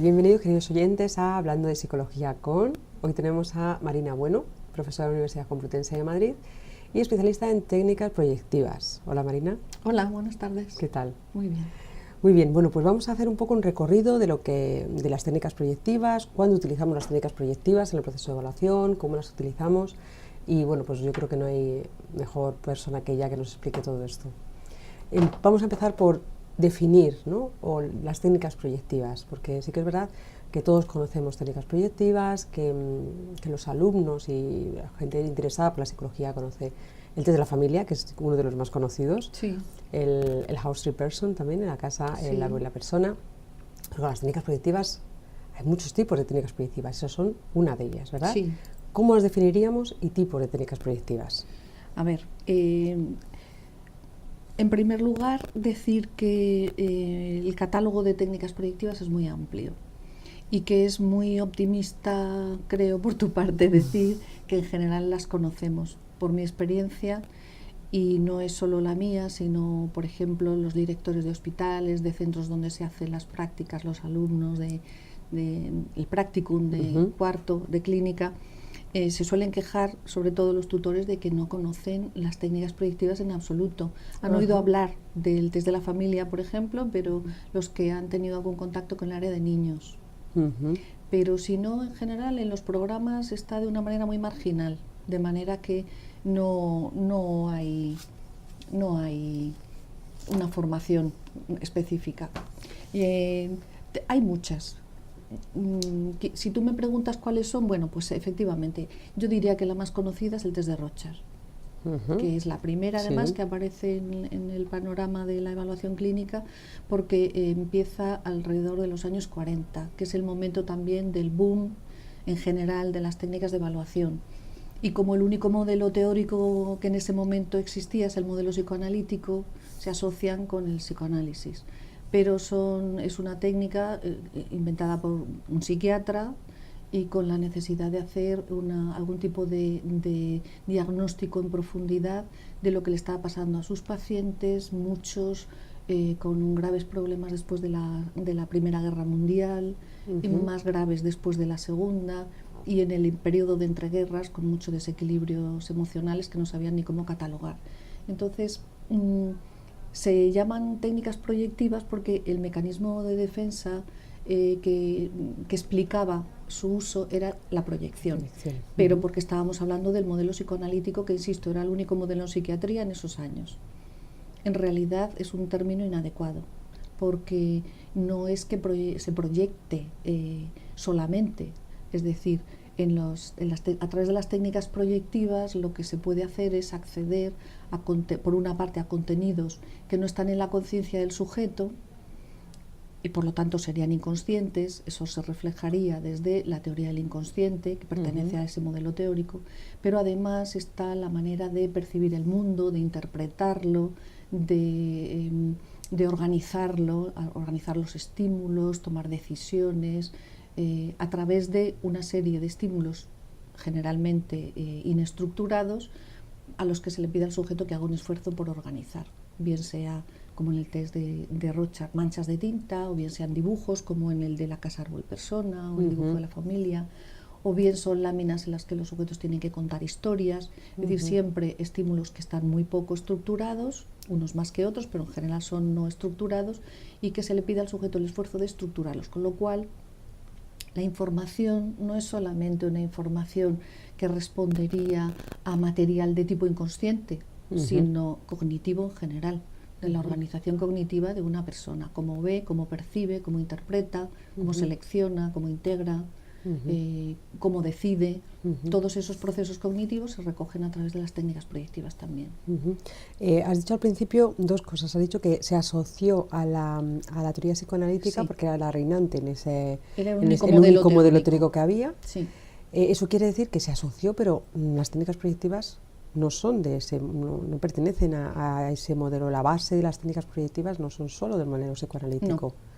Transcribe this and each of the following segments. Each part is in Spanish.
Bienvenidos, queridos oyentes, a Hablando de Psicología con... Hoy tenemos a Marina Bueno, profesora de la Universidad Complutense de Madrid y especialista en técnicas proyectivas. Hola, Marina. Hola, buenas tardes. ¿Qué tal? Muy bien. Muy bien, bueno, pues vamos a hacer un poco un recorrido de las técnicas proyectivas, cuándo utilizamos las técnicas proyectivas en el proceso de evaluación, cómo las utilizamos y bueno, pues yo creo que no hay mejor persona que ella que nos explique todo esto. Vamos a empezar por definir, ¿no?, o las técnicas proyectivas, porque sí que es verdad que todos conocemos técnicas proyectivas, que los alumnos y la gente interesada por la psicología conoce el test de la familia, que es uno de los más conocidos, Sí. el House Tree Person también, en la casa, Sí. el árbol y la persona. Pero las técnicas proyectivas, hay muchos tipos de técnicas proyectivas, esas son una de ellas, ¿verdad? Sí. ¿Cómo las definiríamos y tipos de técnicas proyectivas? A ver, en primer lugar, decir que el catálogo de técnicas proyectivas es muy amplio y que es muy optimista, creo, por tu parte, decir que en general las conocemos. Por mi experiencia, y no es solo la mía, sino, por ejemplo, los directores de hospitales, de centros donde se hacen las prácticas, los alumnos el practicum de cuarto de clínica, se suelen quejar, sobre todo los tutores, de que no conocen las técnicas proyectivas en absoluto. Han oído hablar del test de la familia, por ejemplo, pero los que han tenido algún contacto con el área de niños. Pero si no, en general, en los programas está de una manera muy marginal, de manera que no hay una formación específica. Hay muchas. Si tú me preguntas cuáles son, bueno, pues efectivamente, yo diría que la más conocida es el test de Rorschach, que es la primera, además, que aparece en el panorama de la evaluación clínica, porque empieza alrededor de los años 40, que es el momento también del boom en general de las técnicas de evaluación. Y como el único modelo teórico que en ese momento existía es el modelo psicoanalítico, se asocian con el psicoanálisis. Pero es una técnica inventada por un psiquiatra y con la necesidad de hacer algún tipo de diagnóstico en profundidad de lo que le estaba pasando a sus pacientes, muchos con graves problemas después de la Primera Guerra Mundial, y más graves después de la Segunda, y en el periodo de entreguerras con muchos desequilibrios emocionales que no sabían ni cómo catalogar. Entonces, se llaman técnicas proyectivas porque el mecanismo de defensa que explicaba su uso era la proyección, pero porque estábamos hablando del modelo psicoanalítico, que, insisto, era el único modelo en psiquiatría en esos años. En realidad es un término inadecuado, porque no es que se proyecte solamente, es decir, a través de las técnicas proyectivas lo que se puede hacer es acceder, por una parte, a contenidos que no están en la conciencia del sujeto y por lo tanto serían inconscientes. Eso se reflejaría desde la teoría del inconsciente, que pertenece a ese modelo teórico, pero además está la manera de percibir el mundo, de interpretarlo, de organizarlo, organizar los estímulos, tomar decisiones, a través de una serie de estímulos generalmente inestructurados, a los que se le pide al sujeto que haga un esfuerzo por organizar, bien sea, como en el test de Rorschach, manchas de tinta, o bien sean dibujos, como en el de la casa árbol persona, o el dibujo de la familia, o bien son láminas en las que los sujetos tienen que contar historias, es decir, siempre estímulos que están muy poco estructurados, unos más que otros, pero en general son no estructurados, y que se le pide al sujeto el esfuerzo de estructurarlos, con lo cual la información no es solamente una información que respondería a material de tipo inconsciente, sino cognitivo en general, de la organización cognitiva de una persona, cómo ve, cómo percibe, cómo interpreta, cómo selecciona, cómo integra, cómo decide. Todos esos procesos cognitivos se recogen a través de las técnicas proyectivas también. Has dicho al principio dos cosas. Has dicho que se asoció a la teoría psicoanalítica, porque era la reinante era el único modelo teórico que había. Sí. Eso quiere decir que se asoció, pero las técnicas proyectivas no son no pertenecen a ese modelo. La base de las técnicas proyectivas no son solo del modelo psicoanalítico. No.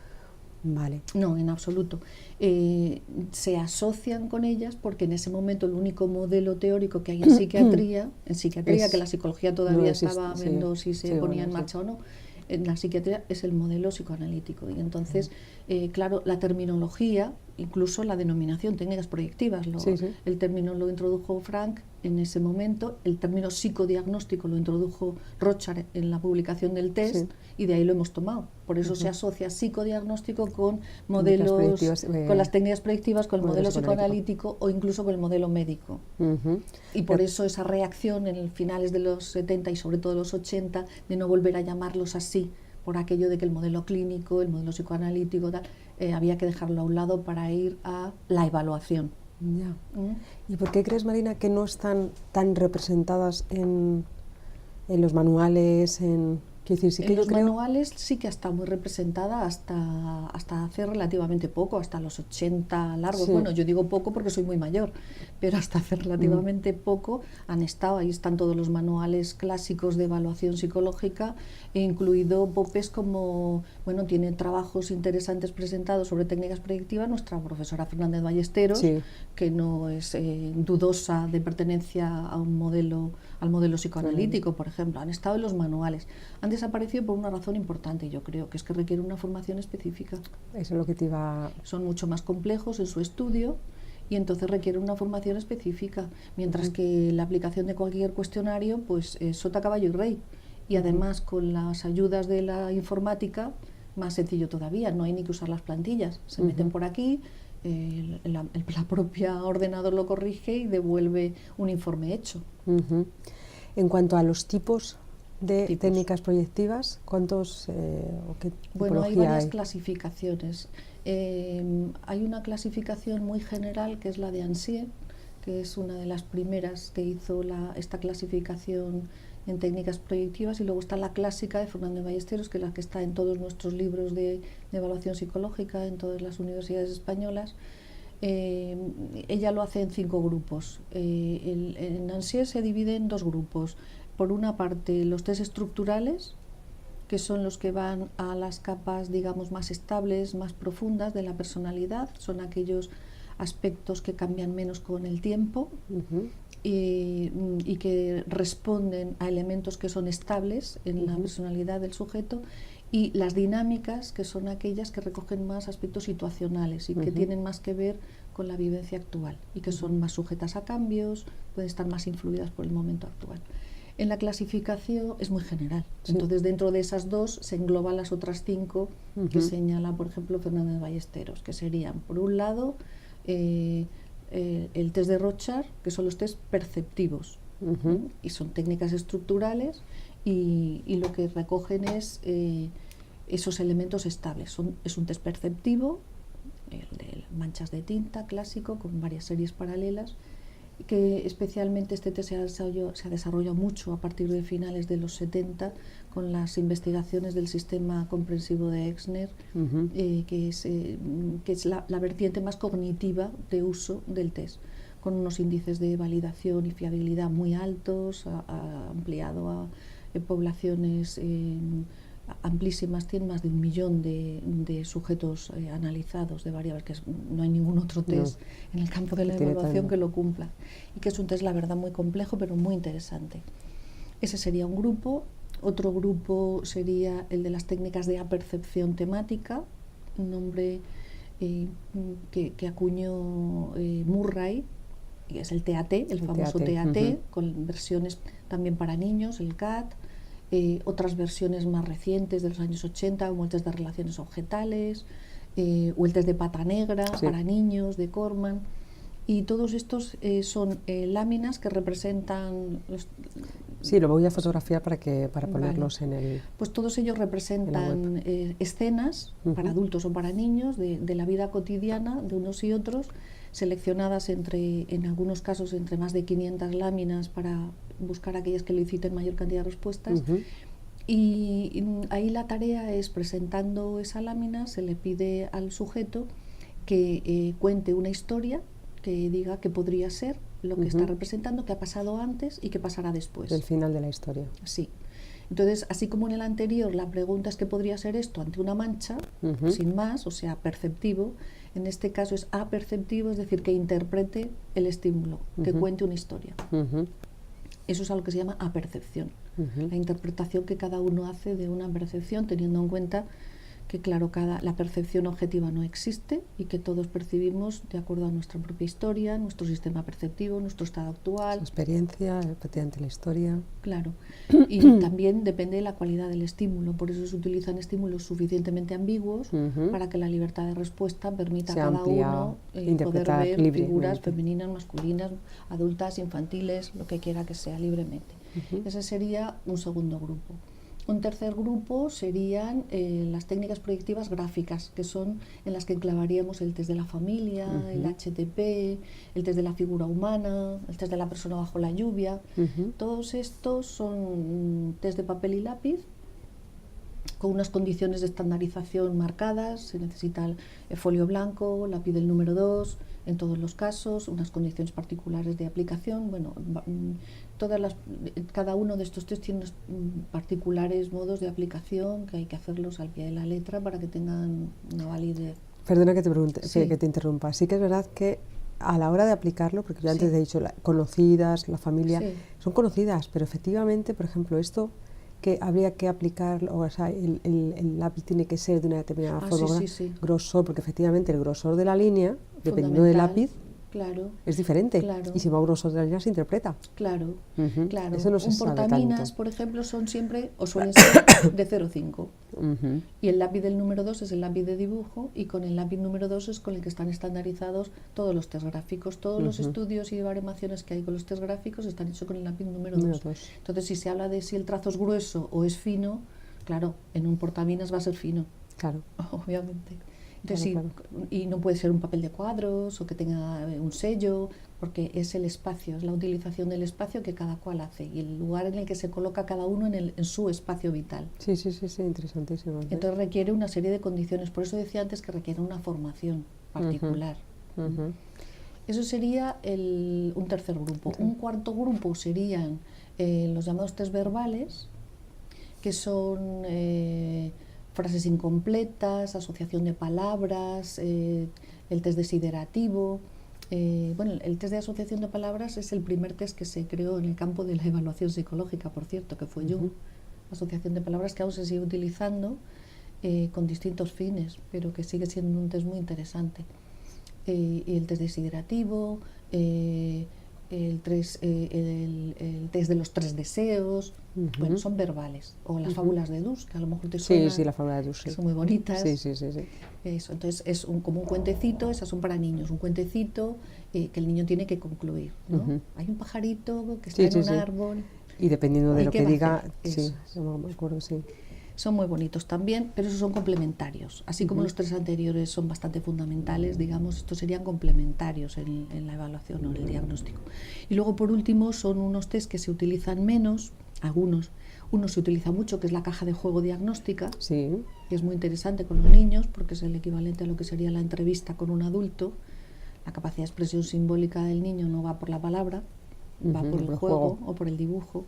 Vale. No, en absoluto. Se asocian con ellas porque en ese momento el único modelo teórico que hay en psiquiatría, que la psicología todavía estaba viendo si se ponía en marcha o no, en la psiquiatría es el modelo psicoanalítico. Y entonces, claro, la terminología, incluso la denominación, técnicas proyectivas, el término lo introdujo Frank en ese momento, el término psicodiagnóstico lo introdujo Rochard en la publicación del test, y de ahí lo hemos tomado. Por eso se asocia psicodiagnóstico con modelos, con las técnicas proyectivas, con el modelo psicoanalítico o incluso con el modelo médico. Y por eso esa reacción en finales de los 70 y sobre todo los 80 de no volver a llamarlos así, por aquello de que el modelo clínico, el modelo psicoanalítico, había que dejarlo a un lado para ir a la evaluación. Ya. ¿Y por qué crees, Marina, que no están tan representadas en los manuales? Quiero decir, sí que en los manuales sí que ha estado muy representada hasta hace relativamente poco, hasta los 80 largos. Sí. Bueno, yo digo poco porque soy muy mayor, pero hasta hace relativamente poco han estado. Ahí están todos los manuales clásicos de evaluación psicológica, incluido BOPES como, bueno, tiene trabajos interesantes presentados sobre técnicas proyectivas nuestra profesora Fernández Ballesteros, que no es dudosa de pertenencia a un modelo, al modelo psicoanalítico, por ejemplo. Han estado en los manuales. Han desaparecido por una razón importante, yo creo, que es que requiere una formación específica. Eso es lo que te iba... Son mucho más complejos en su estudio y entonces requiere una formación específica, mientras que la aplicación de cualquier cuestionario, pues sota, caballo y rey. Y además con las ayudas de la informática, más sencillo todavía, no hay ni que usar las plantillas, se meten por aquí, la propia ordenador lo corrige y devuelve un informe hecho. En cuanto a los tipos de técnicas proyectivas, ¿cuántos o qué tipología Bueno, hay varias clasificaciones. Hay una clasificación muy general que es la de Ansier, que es una de las primeras que hizo esta clasificación en técnicas proyectivas, y luego está la clásica de Fernández Ballesteros, que es la que está en todos nuestros libros de evaluación psicológica, en todas las universidades españolas. Ella lo hace en 5 grupos. En Ansier se divide en 2 grupos. Por una parte, los test estructurales, que son los que van a las capas, digamos, más estables, más profundas de la personalidad, son aquellos aspectos que cambian menos con el tiempo y que responden a elementos que son estables en la personalidad del sujeto, y las dinámicas, que son aquellas que recogen más aspectos situacionales y que tienen más que ver con la vivencia actual y que son más sujetas a cambios, pueden estar más influidas por el momento actual. En la clasificación es muy general, entonces dentro de esas 2 se engloban las otras 5 que señala, por ejemplo, Fernández Ballesteros, que serían, por un lado, el test de Rochard, que son los test perceptivos, y son técnicas estructurales, y lo que recogen es esos elementos estables. Es un test perceptivo, el de manchas de tinta clásico, con varias series paralelas, que especialmente este test se ha desarrollado mucho a partir de finales de los 70 con las investigaciones del sistema comprensivo de Exner, que es la vertiente más cognitiva de uso del test, con unos índices de validación y fiabilidad muy altos, ha ampliado a poblaciones amplísimas, tienen más de 1 millón de sujetos analizados de variables, que no hay ningún otro test en el campo de la evaluación que lo cumpla, y que es un test, la verdad, muy complejo pero muy interesante. Ese sería un grupo. Otro grupo sería el de las técnicas de apercepción temática, un nombre que acuñó Murray, que es el TAT, el famoso TAT, con versiones también para niños, el CAT, otras versiones más recientes de los años 80, como el test de relaciones objetales, o el test de pata negra para niños, de Corman. Y todos estos son láminas que representan... Sí, lo voy a fotografiar para ponerlos en el... Pues todos ellos representan escenas para adultos o para niños de la vida cotidiana de unos y otros, seleccionadas en algunos casos entre más de 500 láminas para buscar aquellas que eliciten mayor cantidad de respuestas. Y ahí la tarea es, presentando esa lámina, se le pide al sujeto que cuente una historia, que diga que podría ser lo que está representando, que ha pasado antes y que pasará después. El final de la historia. Sí. Entonces, así como en el anterior, la pregunta es qué podría ser esto ante una mancha, sin más, o sea, perceptivo. En este caso es aperceptivo, es decir, que interprete el estímulo, que cuente una historia. Eso es algo que se llama apercepción, Ujú. la interpretación que cada uno hace de una percepción, teniendo en cuenta que, claro, la percepción objetiva no existe y que todos percibimos de acuerdo a nuestra propia historia, nuestro sistema perceptivo, nuestro estado Su actual. experiencia, efectivamente la historia. Claro, y también depende de la cualidad del estímulo, por eso se utilizan estímulos suficientemente ambiguos Ujú. para que la libertad de respuesta permita a Se cada amplia, uno poder interpretar ver libremente. figuras femeninas, masculinas, adultas, infantiles, lo que quiera que sea, libremente. Ujú. Ese sería un segundo grupo. Un tercer grupo serían las técnicas proyectivas gráficas, que son en las que enclavaríamos el test de la familia, el HTP, el test de la figura humana, el test de la persona bajo la lluvia. Ujú. Todos estos son test de papel y lápiz con unas condiciones de estandarización marcadas. Se necesita el folio blanco, lápiz del número 2, en todos los casos, unas condiciones particulares de aplicación. Bueno, cada uno de estos test tiene unos particulares modos de aplicación que hay que hacerlos al pie de la letra para que tengan una validez. Perdona que te pregunte, Sí. que te interrumpa. Sí que es verdad que a la hora de aplicarlo, porque yo Sí. antes he dicho conocidas, la familia, Sí. son conocidas, pero efectivamente, por ejemplo, esto que habría que aplicar, o sea, el lápiz tiene que ser de una determinada forma, sí. grosor, porque efectivamente el grosor de la línea, dependiendo del Fundamental. lápiz, Claro, es diferente. Claro. Y si va a un grosor de la línea se interpreta. claro, Ujú. claro. Eso no se Un sabe portaminas, tanto. por ejemplo, son siempre o suelen ser de 0,5. Ujú. Y el lápiz del número 2 es el lápiz de dibujo, y con el lápiz número 2 es con el que están estandarizados todos los test gráficos. Todos los estudios y baremaciones que hay con los test gráficos están hechos con el lápiz número 2. Entonces, si se habla de si el trazo es grueso o es fino, claro, en un portaminas va a ser fino, Claro. obviamente. Entonces, Claro, y no puede ser un papel de cuadros o que tenga un sello, porque es el espacio, es la utilización del espacio que cada cual hace y el lugar en el que se coloca cada uno en su espacio vital. Sí, interesantísimo. Entonces requiere una serie de condiciones, por eso decía antes que requiere una formación particular. Ujú. Eso sería un tercer grupo. Un cuarto grupo serían los llamados test verbales, que son frases incompletas, asociación de palabras, el test desiderativo. Bueno, el test de asociación de palabras es el primer test que se creó en el campo de la evaluación psicológica, por cierto, que fue Jung. Asociación de palabras que aún se sigue utilizando con distintos fines, pero que sigue siendo un test muy interesante. Y el test desiderativo, el test de los 3 deseos, bueno, son verbales. O las fábulas de Dus, que a lo mejor te suenan. Sí, la fábula de Dus, sí. Que son muy bonitas. Sí. Eso, entonces es como un cuentecito, esas son para niños, un cuentecito que el niño tiene que concluir, ¿no? Hay un pajarito que está en un árbol. Y dependiendo de lo que diga, sí, Eso. me acuerdo, sí. Son muy bonitos también, pero esos son complementarios. Así como los 3 anteriores son bastante fundamentales, digamos, estos serían complementarios en la evaluación o en el diagnóstico. Y luego, por último, son unos test que se utilizan menos, algunos. Uno se utiliza mucho, que es la caja de juego diagnóstica, Sí. que es muy interesante con los niños, porque es el equivalente a lo que sería la entrevista con un adulto. La capacidad de expresión simbólica del niño no va por la palabra, va por el juego o por el dibujo.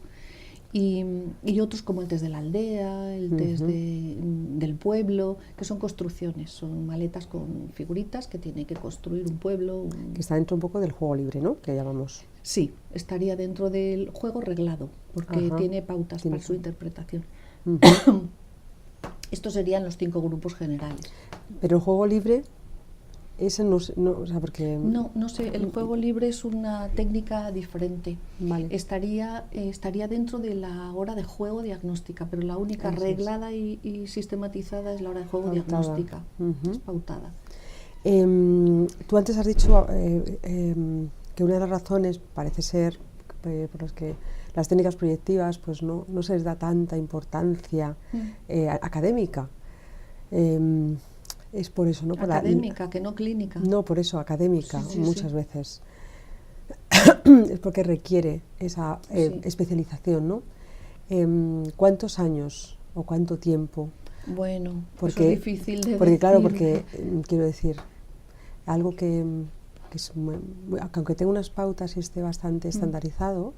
Y otros como el test de la aldea, el test del pueblo, que son construcciones, son maletas con figuritas que tiene que construir un pueblo. Que está dentro un poco del juego libre, ¿no? Que llamamos. Sí, estaría dentro del juego reglado, porque tiene pautas para su interpretación. Estos serían los 5 grupos generales. Pero el juego libre, ese no o sea, porque... No sé, el juego libre es una técnica diferente. Vale. Estaría dentro de la hora de juego diagnóstica, pero la única reglada y sistematizada es la hora de juego diagnóstica. Es pautada. Tú antes has dicho que una de las razones parece ser por las que las técnicas proyectivas pues no se les da tanta importancia académica. Es por eso, ¿no? Académica, que no clínica. No, por eso, académica, muchas veces. Es porque requiere esa especialización, ¿no? ¿Cuántos años o cuánto tiempo? Bueno, eso es difícil de porque decir. Claro, porque quiero decir, algo que es aunque tenga unas pautas y esté bastante estandarizado,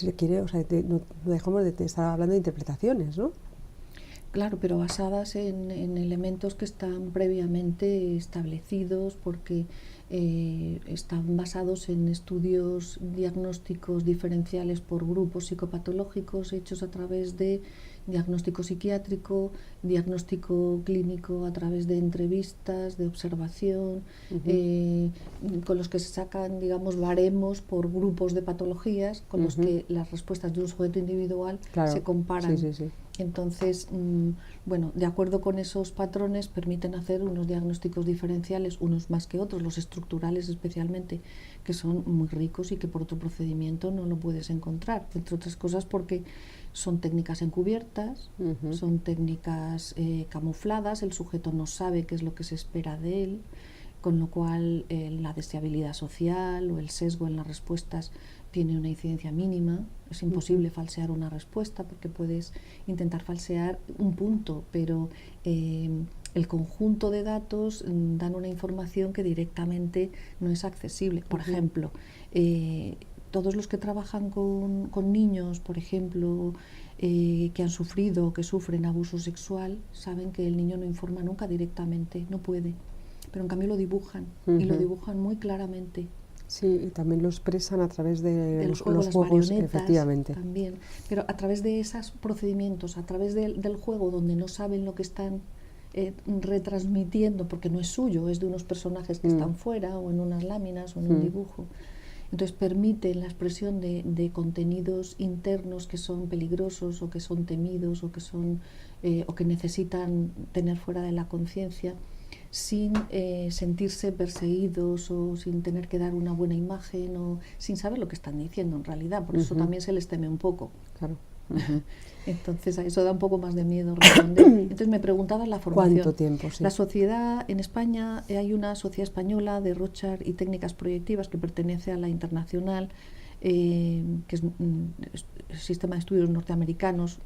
requiere, o sea, no dejamos de estar hablando de interpretaciones, ¿no? Claro, pero basadas en elementos que están previamente establecidos, porque están basados en estudios diagnósticos diferenciales por grupos psicopatológicos hechos a través de diagnóstico psiquiátrico, diagnóstico clínico a través de entrevistas, de observación, con los que se sacan, digamos, baremos por grupos de patologías con los que las respuestas de un sujeto individual se comparan. Entonces, bueno, de acuerdo con esos patrones permiten hacer unos diagnósticos diferenciales, unos más que otros, los estructurales especialmente, que son muy ricos y que por otro procedimiento no lo puedes encontrar, entre otras cosas porque son técnicas encubiertas, son técnicas camufladas, el sujeto no sabe qué es lo que se espera de él, con lo cual la deseabilidad social o el sesgo en las respuestas tiene una incidencia mínima. Es imposible falsear una respuesta porque puedes intentar falsear un punto, pero el conjunto de datos dan una información que directamente no es accesible. Por ejemplo, todos los que trabajan con niños, por ejemplo, que han sufrido o que sufren abuso sexual, saben que el niño no informa nunca directamente, no puede, pero en cambio lo dibujan y lo dibujan muy claramente. Sí, y también lo expresan a través de los juegos, juegos, efectivamente. También, pero a través de esos procedimientos, a través del juego donde no saben lo que están retransmitiendo, porque no es suyo, es de unos personajes que están fuera o en unas láminas o en un dibujo. Entonces permite la expresión de contenidos internos que son peligrosos o que son temidos o que son o que necesitan tener fuera de la conciencia, sin sentirse perseguidos o sin tener que dar una buena imagen o sin saber lo que están diciendo en realidad. Por eso también se les teme un poco. Claro. Entonces a eso da un poco más de miedo responder. Entonces me preguntabas la formación. ¿Cuánto tiempo? Sí. La sociedad en España, hay una sociedad española de Rorschach y técnicas proyectivas que pertenece a la internacional, que es el sistema de estudios norteamericanos.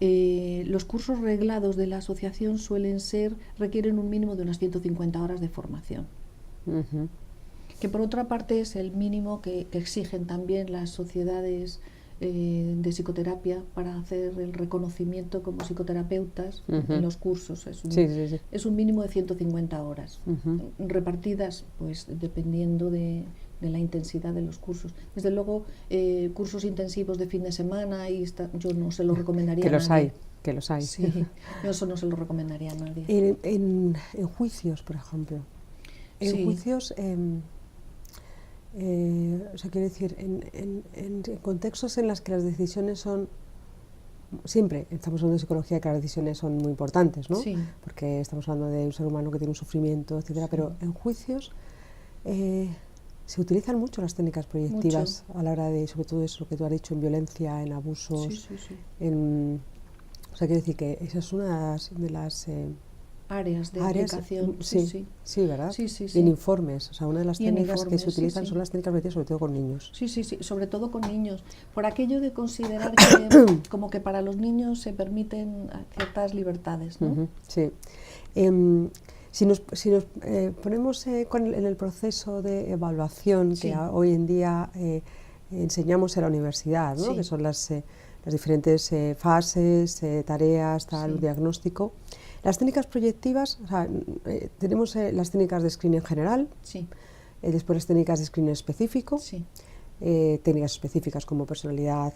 Los cursos reglados de la asociación requieren un mínimo de unas 150 horas de formación, que por otra parte es el mínimo que exigen también las sociedades de psicoterapia para hacer el reconocimiento como psicoterapeutas en los cursos. Es un mínimo de 150 horas, repartidas pues dependiendo de la intensidad de los cursos. Desde luego, cursos intensivos de fin de semana, yo no se lo recomendaría a nadie. Que los hay. Sí, yo eso no se lo recomendaría a nadie. En juicios, por ejemplo. En juicios, o sea, quiero decir, en contextos en los que las decisiones son... Siempre estamos hablando de psicología, que las decisiones son muy importantes, ¿no? Sí. Porque estamos hablando de un ser humano que tiene un sufrimiento, etcétera. Pero en juicios... se utilizan mucho las técnicas proyectivas a la hora de, sobre todo eso que tú has dicho, en violencia, en abusos, o sea, quiero decir que esa es una de las áreas de aplicación. Sí, ¿verdad? Sí. Y en informes, o sea, una de las técnicas que se utilizan son las técnicas proyectivas, sobre todo con niños. Sí, sobre todo con niños, por aquello de considerar que como que para los niños se permiten ciertas libertades, ¿no? Sí. Si nos ponemos en el proceso de evaluación que hoy en día enseñamos en la universidad, ¿no? Que son las diferentes fases, tareas, diagnóstico. Las técnicas proyectivas, o sea, tenemos las técnicas de screening general, después las técnicas de screening específico, técnicas específicas como personalidad,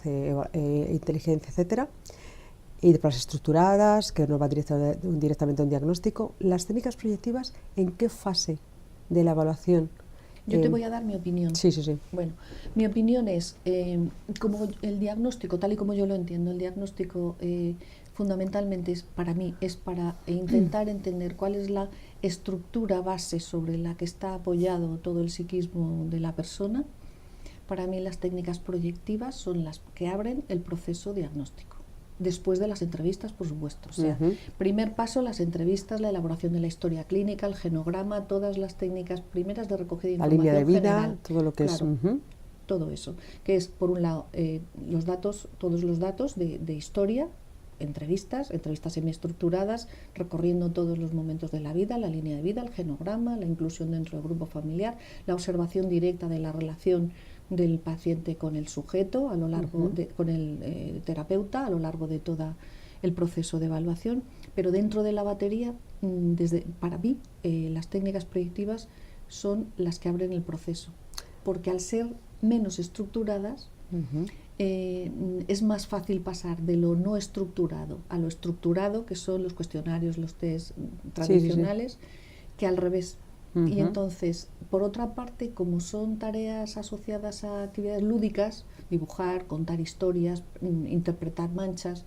inteligencia, etcétera. Y después las estructuradas, que nos va directamente a un diagnóstico. Las técnicas proyectivas, ¿en qué fase de la evaluación? Yo te voy a dar mi opinión. Sí. Bueno, mi opinión es, como el diagnóstico, tal y como yo lo entiendo, el diagnóstico fundamentalmente para intentar entender cuál es la estructura base sobre la que está apoyado todo el psiquismo de la persona. Para mí las técnicas proyectivas son las que abren el proceso diagnóstico. Después de las entrevistas, por supuesto. O sea, primer paso, las entrevistas, la elaboración de la historia clínica, el genograma, todas las técnicas primeras de recogida de información la línea de vida, general. todo lo que es... Todo eso, que es, por un lado, todos los datos de historia, entrevistas semiestructuradas, recorriendo todos los momentos de la vida, la línea de vida, el genograma, la inclusión dentro del grupo familiar, la observación directa de la relación del paciente con el sujeto a lo largo con el terapeuta a lo largo de todo el proceso de evaluación, pero dentro de la batería, para mí las técnicas proyectivas son las que abren el proceso, porque al ser menos estructuradas, es más fácil pasar de lo no estructurado a lo estructurado, que son los cuestionarios, los test tradicionales, que al revés. Y entonces, por otra parte, como son tareas asociadas a actividades lúdicas, dibujar, contar historias, interpretar manchas,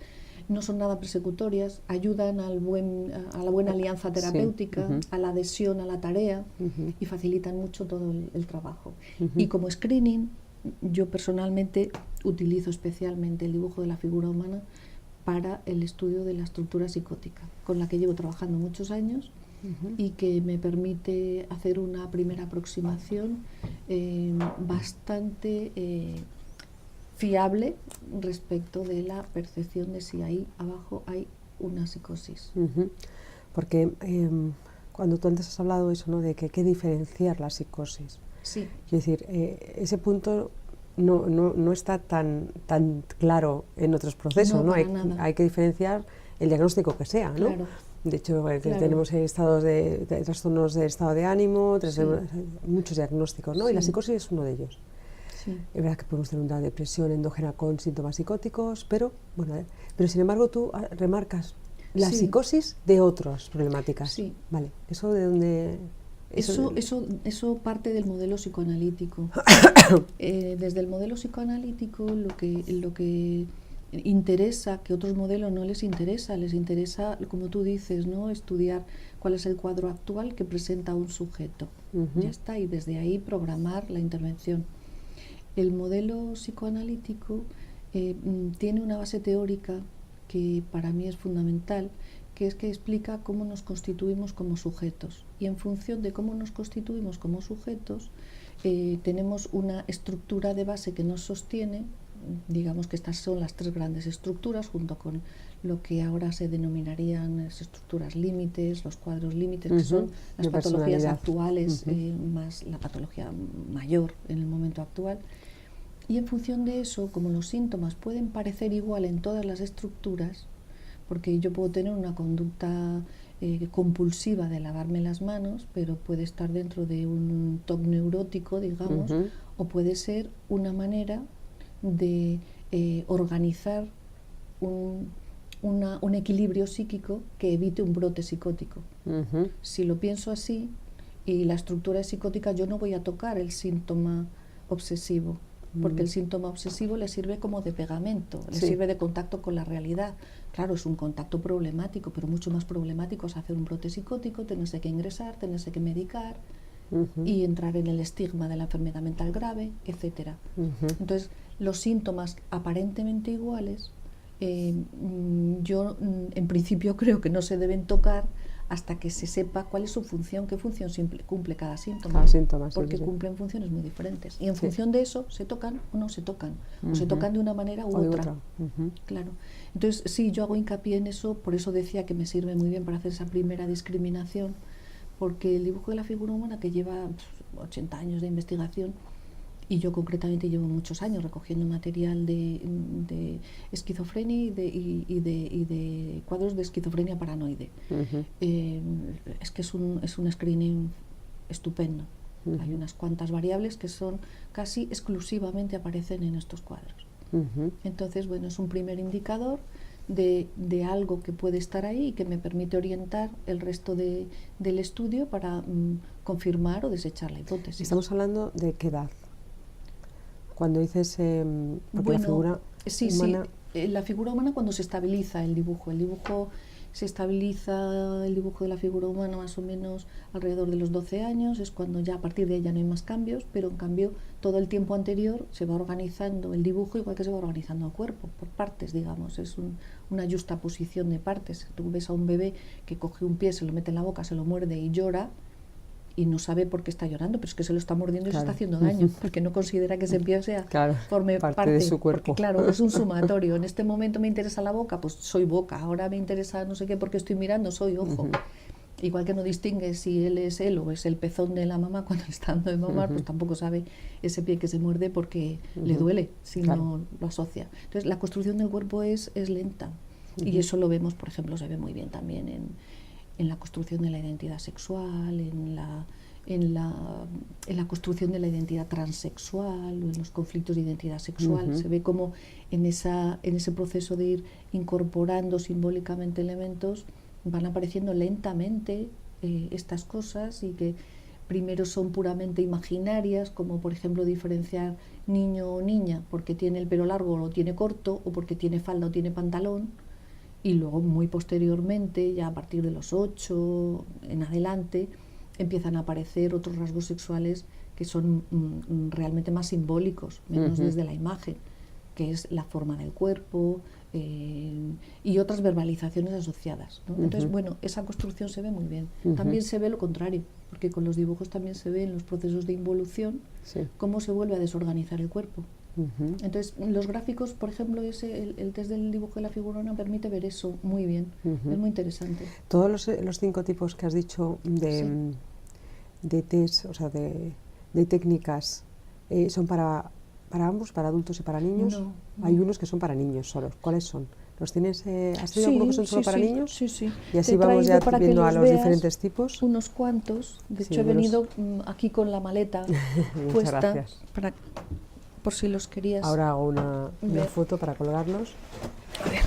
no son nada persecutorias, ayudan a la buena alianza terapéutica, a la adhesión a la tarea y facilitan mucho todo el trabajo. Y como screening, yo personalmente utilizo especialmente el dibujo de la figura humana para el estudio de la estructura psicótica, con la que llevo trabajando muchos años y que me permite hacer una primera aproximación bastante fiable respecto de la percepción de si ahí abajo hay una psicosis. Porque cuando tú antes has hablado eso, ¿no?, de que hay que diferenciar la psicosis. Sí. Es decir, ese punto no está tan claro en otros procesos, ¿no? Hay que diferenciar el diagnóstico que sea, ¿no? Claro. De hecho, tenemos estados de trastornos de estado de ánimo, muchos diagnósticos, ¿no? Y la psicosis es uno de ellos. Sí. Es verdad que podemos tener una depresión endógena con síntomas psicóticos, pero sin embargo tú remarcas la psicosis de otras problemáticas. Sí. Vale, ¿eso de dónde...? Eso parte del modelo psicoanalítico. Desde el modelo psicoanalítico lo que interesa, que otros modelos no les interesa, como tú dices, ¿no?, estudiar cuál es el cuadro actual que presenta un sujeto. Ya está, y desde ahí programar la intervención. El modelo psicoanalítico tiene una base teórica que para mí es fundamental, que es que explica cómo nos constituimos como sujetos. Y en función de cómo nos constituimos como sujetos, tenemos una estructura de base que nos sostiene. Digamos que estas son las tres grandes estructuras, junto con lo que ahora se denominarían las estructuras límites, los cuadros límites, que son las patologías actuales, más la patología mayor en el momento actual. Y en función de eso, como los síntomas pueden parecer igual en todas las estructuras, porque yo puedo tener una conducta compulsiva de lavarme las manos, pero puede estar dentro de un TOC neurótico, digamos, o puede ser una manera de organizar un equilibrio psíquico que evite un brote psicótico. Si lo pienso así, y la estructura es psicótica, yo no voy a tocar el síntoma obsesivo, porque el síntoma obsesivo le sirve como de pegamento, le sirve de contacto con la realidad. Claro, es un contacto problemático, pero mucho más problemático es hacer un brote psicótico, tenerse que ingresar, tenerse que medicar y entrar en el estigma de la enfermedad mental grave, etcétera. Entonces, los síntomas aparentemente iguales, yo en principio creo que no se deben tocar hasta que se sepa cuál es su función, qué función cumple cada síntoma, porque cumplen funciones muy diferentes. Y en función de eso, se tocan o no se tocan, o se tocan de una manera u otra. Claro. Entonces, sí, yo hago hincapié en eso, por eso decía que me sirve muy bien para hacer esa primera discriminación, porque el dibujo de la figura humana, que lleva 80 años de investigación, y yo concretamente llevo muchos años recogiendo material de esquizofrenia y de cuadros de esquizofrenia paranoide. Es que es un screening estupendo. Hay unas cuantas variables que son casi exclusivamente aparecen en estos cuadros. Entonces, bueno, es un primer indicador de algo que puede estar ahí y que me permite orientar el resto del estudio para confirmar o desechar la hipótesis. ¿Estamos hablando de qué edad? Cuando dices porque la figura humana... la figura humana cuando se estabiliza el dibujo se estabiliza el dibujo de la figura humana más o menos alrededor de los 12 años, es cuando ya a partir de ahí ya no hay más cambios, pero en cambio todo el tiempo anterior se va organizando el dibujo igual que se va organizando el cuerpo, por partes, digamos, es una justaposición de partes. Tú ves a un bebé que coge un pie, se lo mete en la boca, se lo muerde y llora, y no sabe por qué está llorando, pero es que se lo está mordiendo y se está haciendo daño, porque no considera que ese pie forme parte de su cuerpo. Porque, claro, es un sumatorio. En este momento me interesa la boca, pues soy boca. Ahora me interesa no sé qué porque estoy mirando, soy ojo. Igual que no distingue si él es él o es el pezón de la mamá cuando está dando de mamar, pues tampoco sabe ese pie que se muerde porque le duele, si no lo asocia. Entonces, la construcción del cuerpo es lenta. Y eso lo vemos, por ejemplo, se ve muy bien también en la construcción de la identidad sexual, en en la construcción de la identidad transexual o en los conflictos de identidad sexual. Se ve como en ese proceso de ir incorporando simbólicamente elementos van apareciendo lentamente estas cosas, y que primero son puramente imaginarias, como por ejemplo diferenciar niño o niña porque tiene el pelo largo o lo tiene corto, o porque tiene falda o tiene pantalón, y luego muy posteriormente, ya a partir de los 8 en adelante, empiezan a aparecer otros rasgos sexuales que son realmente más simbólicos, menos desde la imagen, que es la forma del cuerpo y otras verbalizaciones asociadas, ¿no? Entonces, bueno, esa construcción se ve muy bien. También se ve lo contrario, porque con los dibujos también se ve en los procesos de involución cómo se vuelve a desorganizar el cuerpo. Entonces, los gráficos, por ejemplo, el test del dibujo de la figurona permite ver eso muy bien. Es muy interesante. Todos los 5 tipos que has dicho de test, o sea, de técnicas, ¿son para ambos, para adultos y para niños? No. Hay unos que son para niños solos. ¿Cuáles son? ¿Los tienes? ¿Has tenido alguno que son solo para niños? Sí. Y así vamos ya viendo a los diferentes tipos. Unos cuantos. De hecho, he venido aquí con la maleta puesta. Gracias. Por si los querías. Ahora hago una foto para colgarlos. A ver.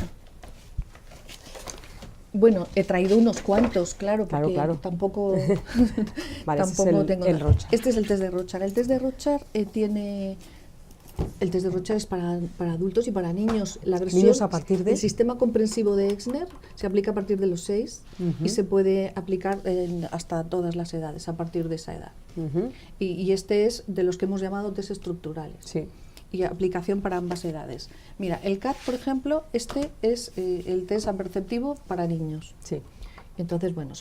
Bueno, he traído unos cuantos, claro, porque tampoco, vale, tampoco tengo el Rorschach. Este es el test de Rorschach. El test de Rorschach el test de Rorschach es para adultos y para niños. La versión, ¿Niños a partir de? El sistema comprensivo de Exner se aplica a partir de los 6 y se puede aplicar hasta todas las edades, a partir de esa edad. Y este es de los que hemos llamado test estructurales. Sí. Y aplicación para ambas edades. Mira, el CAT, por ejemplo, este es el test aperceptivo para niños. Sí. Entonces, bueno,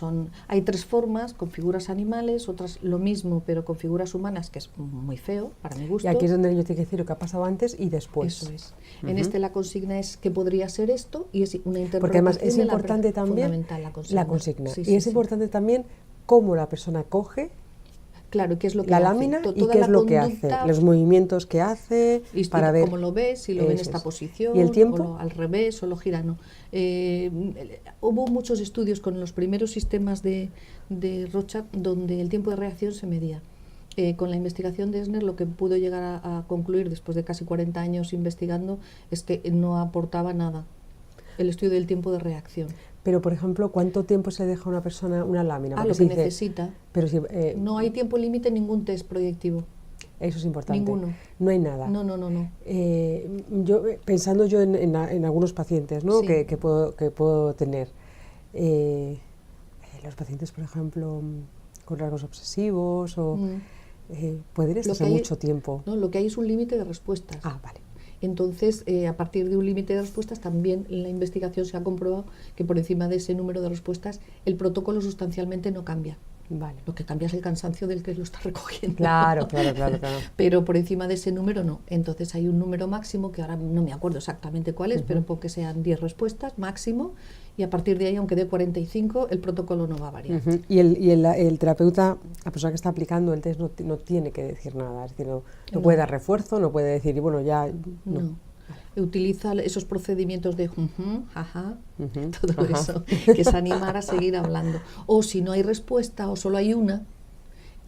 hay 3 formas, con figuras animales, otras lo mismo, pero con figuras humanas, que es muy feo, para mi gusto. Y aquí es donde el niño tiene que decir lo que ha pasado antes y después. Eso es. En este la consigna es que podría ser esto, y es una interpretación. Porque además es importante también fundamental la consigna. Sí, y es importante también cómo la persona coge Claro, ¿qué es lo que la hace? lámina y qué es lo que hace, los movimientos que hace, para ver cómo lo ves, si lo ve en esta posición, ¿y el tiempo? O al revés, o lo gira, no. Hubo muchos estudios con los primeros sistemas de Rorschach donde el tiempo de reacción se medía. Con la investigación de Exner, lo que pudo llegar a concluir después de casi 40 años investigando es que no aportaba nada el estudio del tiempo de reacción. Pero, por ejemplo, ¿cuánto tiempo se deja a una persona una lámina? Lo que necesita. Pero si, no hay tiempo límite en ningún test proyectivo. Eso es importante. Ninguno. No hay nada. No. Pensando yo en algunos pacientes, ¿no? que puedo tener. Los pacientes, por ejemplo, con rasgos obsesivos, pueden estar mucho tiempo. No, lo que hay es un límite de respuestas. Ah, vale. Entonces, a partir de un límite de respuestas, también en la investigación se ha comprobado que por encima de ese número de respuestas, el protocolo sustancialmente no cambia. Vale. Lo que cambia es el cansancio del que lo está recogiendo. Claro. Pero por encima de ese número no. Entonces hay un número máximo, que ahora no me acuerdo exactamente cuál es, pero porque sean 10 respuestas máximo, y a partir de ahí, aunque dé 45, el protocolo no va a variar. Y el terapeuta, la persona que está aplicando el test, no tiene que decir nada, es decir, no puede dar refuerzo, no puede decir, bueno, ya... No. Utiliza esos procedimientos de jaja, todo eso, que es animar a seguir hablando. O si no hay respuesta o solo hay una,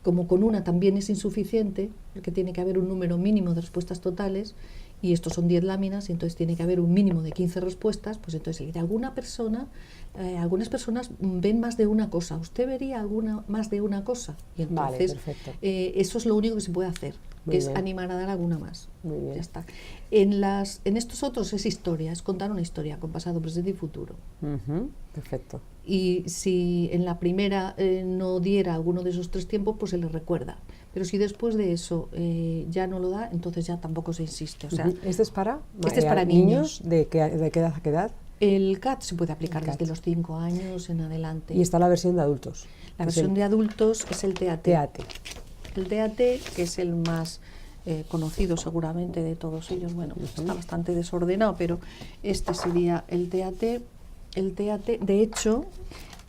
como con una también es insuficiente, porque tiene que haber un número mínimo de respuestas totales, y estos son 10 láminas, y entonces tiene que haber un mínimo de 15 respuestas, pues entonces de algunas personas ven más de una cosa, usted vería más de una cosa, y entonces eso es lo único que se puede hacer, que es animar a dar alguna más. Muy bien. Ya está. En estos otros es historia, es contar una historia con pasado, presente y futuro. Perfecto. Y si en la primera no diera alguno de esos 3 tiempos, pues se le recuerda. Pero si después de eso ya no lo da, entonces ya tampoco se insiste. O sea, ¿Este es para niños? ¿De qué edad a qué edad? El CAT se puede aplicar desde los 5 años en adelante. Y está la versión de adultos. La versión de adultos es el TAT. El TAT, que es el más conocido seguramente de todos ellos. Bueno, está bastante desordenado, pero este sería el TAT. El TAT, de hecho,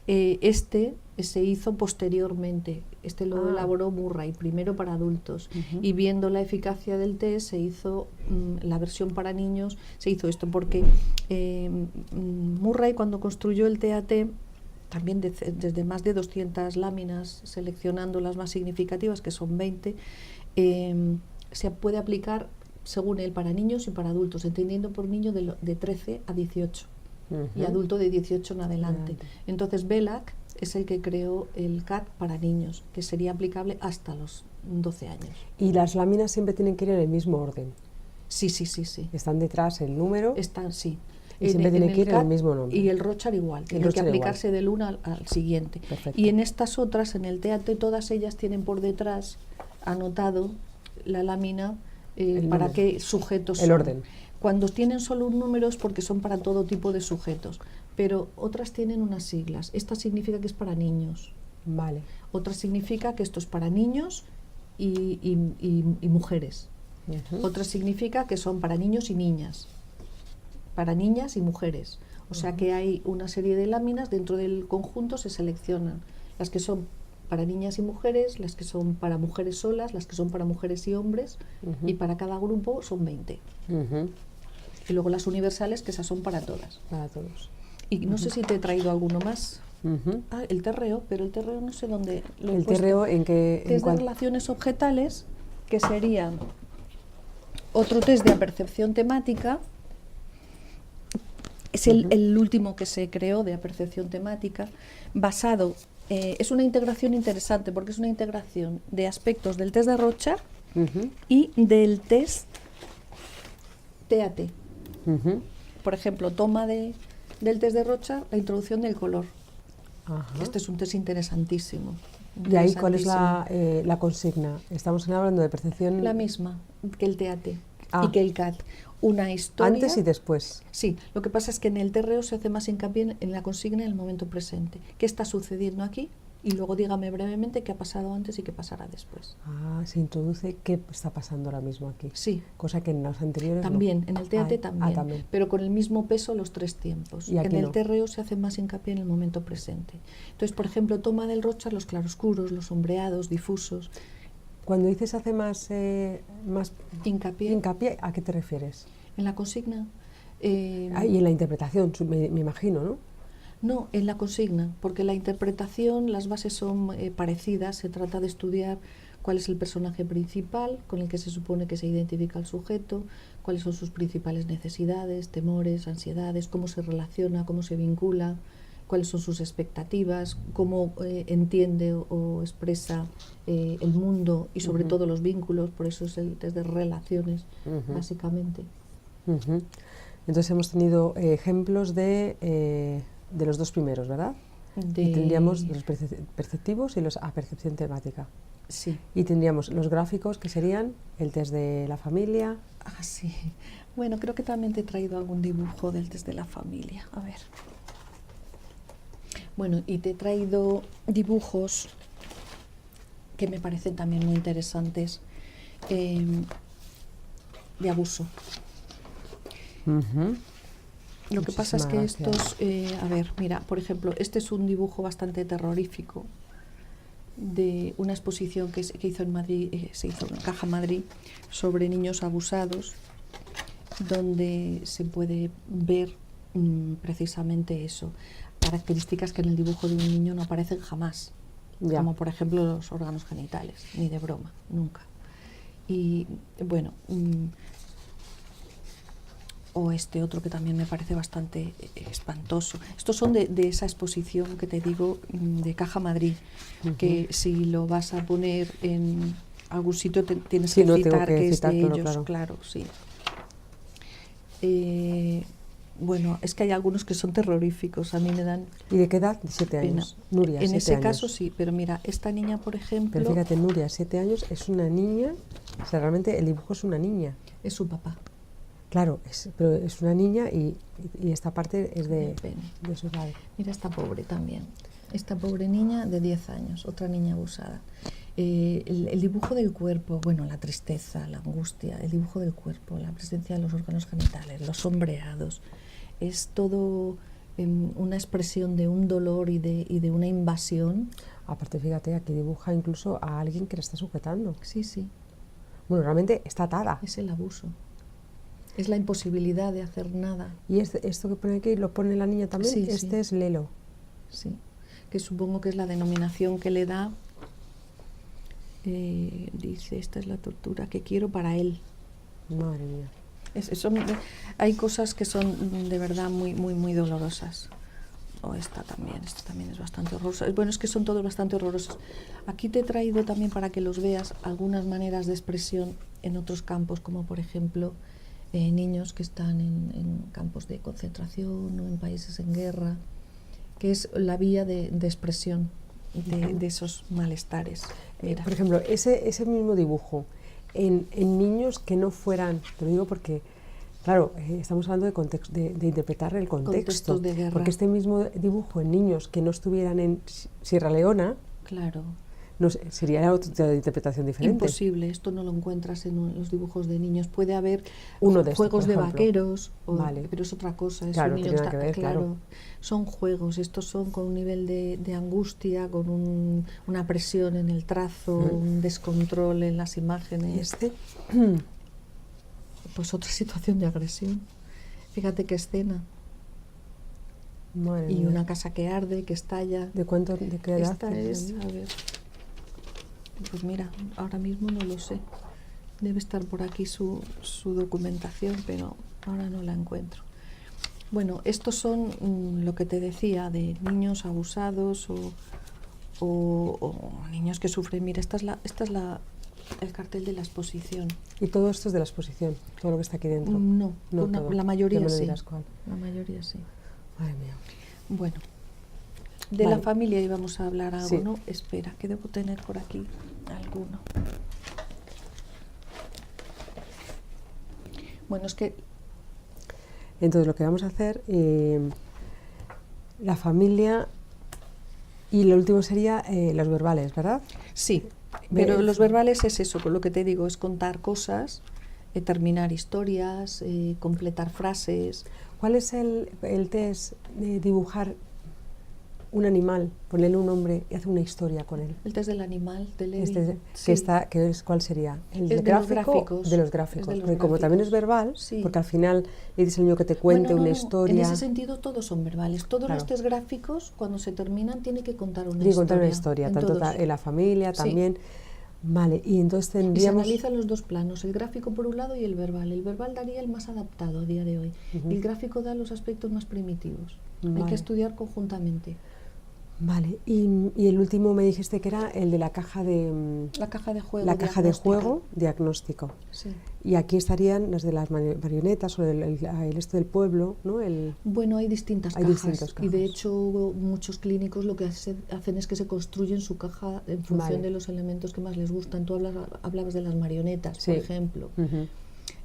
este se hizo posteriormente. Este lo elaboró Murray, primero para adultos. Y viendo la eficacia del test, se hizo la versión para niños, se hizo esto porque Murray, cuando construyó el TAT, también desde más de 200 láminas, seleccionando las más significativas, que son 20, se puede aplicar según él para niños y para adultos, entendiendo por niño de 13 a 18 y adulto de 18 en adelante. Entonces Belak es el que creó el CAT para niños, que sería aplicable hasta los 12 años. ¿Y las láminas siempre tienen que ir en el mismo orden? Sí, sí, sí, sí. ¿Están detrás el número? Están, sí. Y siempre tiene que ir en el mismo nombre. Y el Rochar igual, tiene que aplicarse del uno al siguiente. Perfecto. Y en estas otras, en el TAT, todas ellas tienen por detrás anotado la lámina para qué sujetos son. El orden. Cuando tienen solo un número es porque son para todo tipo de sujetos, pero otras tienen unas siglas. Esta significa que es para niños. Vale. Otra significa que esto es para niños y mujeres. Otra significa que son para niños y niñas. Para niñas y mujeres. O sea que hay una serie de láminas, dentro del conjunto se seleccionan las que son para niñas y mujeres, las que son para mujeres solas, las que son para mujeres y hombres, y para cada grupo son 20. Y luego las universales, que esas son para todas. Para todos. Y no sé si te he traído alguno más. El terreo, pero el terreo no sé dónde lo he ¿El puesto. terreo en qué? Test de relaciones objetales, que sería otro test de apercepción temática. Es el último que se creó de apercepción temática, basado, es una integración interesante, porque es una integración de aspectos del test de Rochar y del test TAT. Por ejemplo, toma del test de Rochar la introducción del color. Este es un test interesantísimo. ¿Y ahí cuál es la consigna? Estamos hablando de percepción... La misma que el TAT y que el CAT. Una historia... Antes y después. Sí, lo que pasa es que en el terreo se hace más hincapié en la consigna en el momento presente. ¿Qué está sucediendo aquí? Y luego dígame brevemente qué ha pasado antes y qué pasará después. Se introduce qué está pasando ahora mismo aquí. Sí. Cosa que en los anteriores también, no. En el TAT también, pero con el mismo peso los 3 tiempos. Y aquí en el no. terreo se hace más hincapié en el momento presente. Entonces, por ejemplo, toma del Rochar los claroscuros, los sombreados, difusos. Cuando dices hace más hincapié, ¿a qué te refieres? En la consigna. Y en la interpretación, me imagino, ¿no? No, en la consigna, porque la interpretación, las bases son parecidas. Se trata de estudiar cuál es el personaje principal con el que se supone que se identifica el sujeto, cuáles son sus principales necesidades, temores, ansiedades, cómo se relaciona, cómo se vincula, cuáles son sus expectativas, cómo entiende o expresa el mundo y sobre todo los vínculos. Por eso es el test de relaciones, básicamente. Entonces hemos tenido ejemplos de los dos primeros, ¿verdad? Y tendríamos los perceptivos y los a percepción temática. Sí. Y tendríamos los gráficos, que serían el test de la familia. Sí. Bueno, creo que también te he traído algún dibujo del test de la familia. A ver. Bueno, y te he traído dibujos que me parecen también muy interesantes de abuso. Lo que pasa es que estos, a ver, mira, por ejemplo, este es un dibujo bastante terrorífico de una exposición que hizo en Madrid, se hizo en Caja Madrid, sobre niños abusados, donde se puede ver precisamente eso, características que en el dibujo de un niño no aparecen jamás, como por ejemplo los órganos genitales, ni de broma, nunca. Y bueno, o este otro que también me parece bastante espantoso. Estos son de esa exposición que te digo, de Caja Madrid, que si lo vas a poner en algún sitio tienes que citar que es de ellos, claro, sí. Bueno, es que hay algunos que son terroríficos, a mí me dan... ¿Y de qué edad? De 7 años. Nuria, 7 años. En ese años. Caso sí, pero mira, esta niña, por ejemplo... Pero fíjate, Nuria, 7 años, es una niña, o sea, realmente el dibujo es una niña. Es su papá. Claro, pero es una niña y esta parte es de su padre. Mira esta pobre también, esta pobre niña de 10 años, otra niña abusada. El dibujo del cuerpo, bueno, la tristeza, la angustia, el dibujo del cuerpo, la presencia de los órganos genitales, los sombreados, es todo una expresión de un dolor y de una invasión. Aparte, fíjate, aquí dibuja incluso a alguien que la está sujetando. Sí, sí. Bueno, realmente está atada. Es el abuso. Es la imposibilidad de hacer nada. ¿Y esto que pone aquí lo pone la niña también? Sí, este es Lelo. Sí. que supongo que es la denominación que le da. Dice, esta es la tortura que quiero para él. Madre mía. Hay cosas que son de verdad muy dolorosas. Esta también es bastante horrorosa. Bueno, es que son todos bastante horrorosos. Aquí te he traído también para que los veas algunas maneras de expresión en otros campos, como por ejemplo niños que están en campos de concentración o en países en guerra, que es la vía de expresión de esos malestares. Mira. Por ejemplo, ese mismo dibujo en niños que no fueran, te lo digo porque, claro, estamos hablando de interpretar el contexto, de guerra. porque este mismo dibujo en niños que no estuvieran en Sierra Leona, claro, no sé, sería otra interpretación diferente. Imposible, esto no lo encuentras en los dibujos de niños. Puede haber estos, juegos de vaqueros, vale. pero es otra cosa. Es claro, un niño tiene que ver, claro. Son juegos, estos son con un nivel de angustia, con una presión en el trazo, un descontrol en las imágenes. Pues otra situación de agresión. Fíjate qué escena. Madre y mía. Una casa que arde, que estalla. ¿De qué edad? Esta es, a ver, pues mira, ahora mismo no lo sé. Debe estar por aquí su documentación, pero ahora no la encuentro. Bueno, estos son lo que te decía, de niños abusados o niños que sufren. Mira, esta es el cartel de la exposición. ¿Y todo esto es de la exposición? ¿Todo lo que está aquí dentro? No, la mayoría me sí. dirás cuál. La mayoría sí. Madre mía. Bueno, de la familia íbamos a hablar algo, sí. ¿no? Espera, que debo tener por aquí alguno. Bueno, es que... Entonces, lo que vamos a hacer, la familia, y lo último sería los verbales, ¿verdad? Sí, pero los verbales es eso, con lo que te digo, es contar cosas, terminar historias, completar frases. ¿Cuál es el test de dibujar un animal, ponerle un nombre y hacer una historia con él? El test del animal, de Levi. Sí. ¿Cuál sería? ¿El de los gráficos? De los gráficos. Porque como también es verbal, sí. Porque al final le dices al niño que te cuente una historia. En ese sentido todos son verbales. Todos los test gráficos, cuando se terminan, tienen que contar una historia. Tiene que contar una historia, tanto en la familia también. Vale, y entonces tendríamos... Y se analizan los dos planos, el gráfico por un lado y el verbal. El verbal daría el más adaptado a día de hoy. El gráfico da los aspectos más primitivos. Hay que estudiar conjuntamente. Vale, y el último me dijiste que era el de la caja de... La caja de juego. La caja de juego diagnóstico. Sí. Y aquí estarían las de las marionetas o el esto del pueblo, ¿no? Bueno, hay distintas cajas. Y de hecho muchos clínicos lo que hacen es que se construyen su caja en función de los elementos que más les gustan. Tú hablabas de las marionetas, por ejemplo.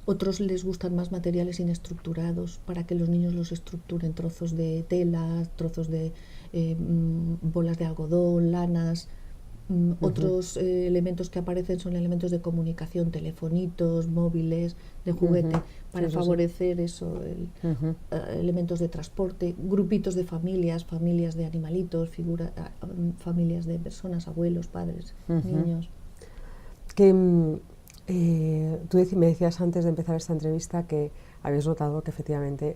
Otros les gustan más materiales inestructurados para que los niños los estructuren, trozos de tela, trozos de bolas de algodón, lanas. Otros elementos que aparecen son elementos de comunicación, telefonitos, móviles, de juguete, para favorecer eso, elementos de transporte, grupitos de familias de animalitos, familias de personas, abuelos, padres, niños. Que tú me decías antes de empezar esta entrevista que habías notado que efectivamente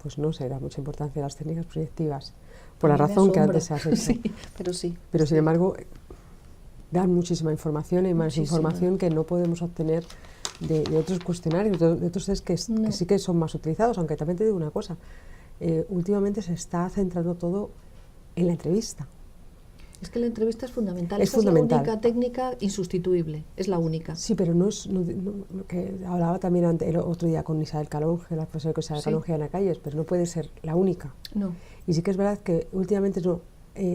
pues no se da mucha importancia a las técnicas proyectivas, por la razón que antes has hecho. Pero sin embargo dan muchísima información y más información que no podemos obtener de otros cuestionarios, de otros test que sí que son más utilizados, aunque también te digo una cosa, últimamente se está centrando todo en la entrevista. Es que la entrevista es fundamental. Es fundamental. Es la única técnica insustituible, es la única. Sí, pero no es... que hablaba también el otro día con Isabel Calonge, la profesora que Isabel Calonge en la calle, pero no puede ser la única. No. Y sí que es verdad que últimamente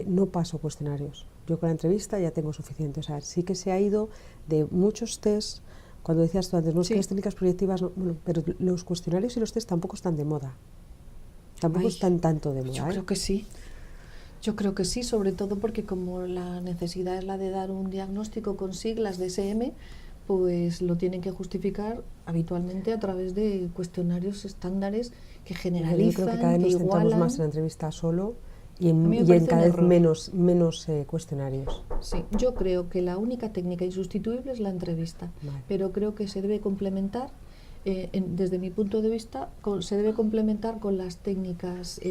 no paso cuestionarios. Yo con la entrevista ya tengo suficiente. O sea, sí que se ha ido de muchos tests. Cuando decías tú antes, no es que las técnicas proyectivas... bueno, pero los cuestionarios y los tests tampoco están de moda. Tampoco están tanto de moda. Yo creo que sí. Yo creo que sí, sobre todo porque como la necesidad es la de dar un diagnóstico con siglas de SM, pues lo tienen que justificar habitualmente a través de cuestionarios estándares que generalizan, yo creo que cada vez nos centramos más en la entrevista solo y en cada vez menos cuestionarios. Sí, yo creo que la única técnica insustituible es la entrevista, pero creo que se debe complementar, desde mi punto de vista, se debe complementar con las técnicas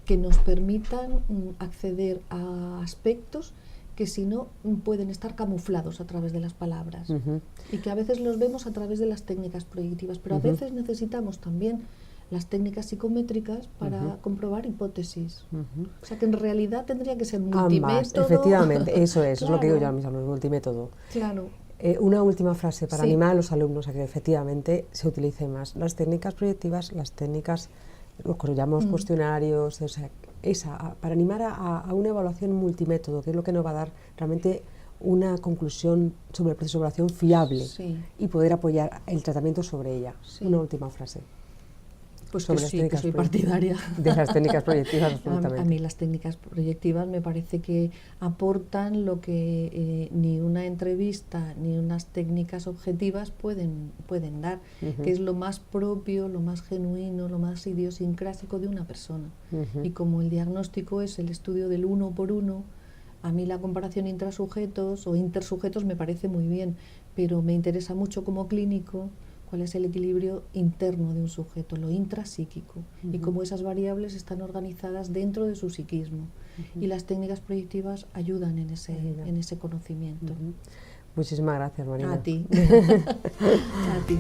que nos permitan acceder a aspectos que si no pueden estar camuflados a través de las palabras, y que a veces los vemos a través de las técnicas proyectivas, pero a veces necesitamos también las técnicas psicométricas para comprobar hipótesis. O sea que en realidad tendría que ser multimétodo. Ambas, efectivamente, eso es, Claro. es lo que digo yo a mis alumnos, multimétodo. Claro. Una última frase para Sí. animar a los alumnos a que efectivamente se utilicen más las técnicas proyectivas, las técnicas, lo que llamamos cuestionarios, o sea, para animar a una evaluación multimétodo, que es lo que nos va a dar realmente una conclusión sobre el proceso de evaluación fiable, Sí. y poder apoyar el tratamiento sobre ella. Sí. Una última frase. Pues sobre que las sí, que técnicas soy partidaria de las técnicas proyectivas, absolutamente. A mí las técnicas proyectivas me parece que aportan lo que ni una entrevista ni unas técnicas objetivas pueden dar, que es lo más propio, lo más genuino, lo más idiosincrásico de una persona. Y como el diagnóstico es el estudio del uno por uno, a mí la comparación intrasujetos o intersujetos me parece muy bien, pero me interesa mucho como clínico cuál es el equilibrio interno de un sujeto, lo intrapsíquico, y cómo esas variables están organizadas dentro de su psiquismo. Y las técnicas proyectivas ayudan en ese conocimiento. Muchísimas gracias, Marina. A ti. A ti.